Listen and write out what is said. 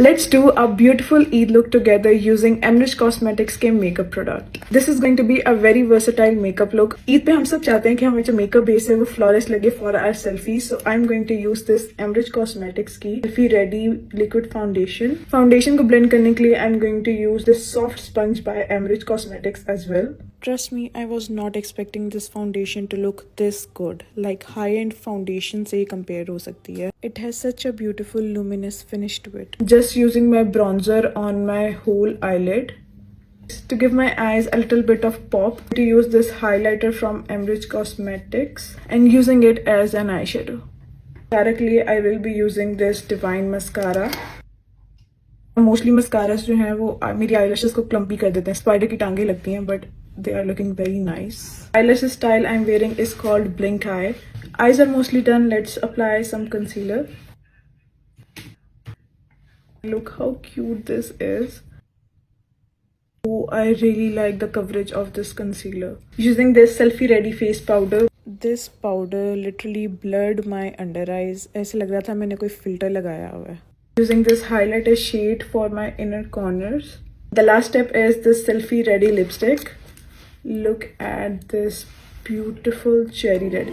Let's do a beautiful Eid look together using Amrij Cosmetics के makeup product. This is going to be a very versatile makeup look. Eid पे हम सब चाहते हैं कि हमारा जो makeup base है वो flawless लगे for our selfie. So I'm going to use this Amrij Cosmetics की selfie ready liquid foundation. Foundation को blend करने के लिए I'm going to use this soft sponge by Amrij Cosmetics as well. Trust me, I was not expecting this foundation to look this good. Like high-end foundation से compare हो सकती है. It has such a beautiful luminous finish to it. Just using my bronzer on my whole eyelid. To give my eyes a little bit of pop, to use this highlighter from Amrij Cosmetics and using it as an eyeshadow. Directly, I will be using this Divine Mascara. Mostly mascaras जो हैं वो मेरी eyelashes को clumpy कर देते हैं. Spider की टांगे लगती हैं, but they are looking very nice. Eyelash style I'm wearing is called Blink Eye. Eyes are mostly done. Let's apply some concealer. Look how cute this is. Oh, I really like the coverage of this concealer. Using this selfie ready face powder. This powder literally blurred my under eyes. ऐसे लग रहा था मैंने कोई filter लगाया हुआ है. Using this highlighter shade for my inner corners. The last step is this selfie ready lipstick. Look at this beautiful cherry red.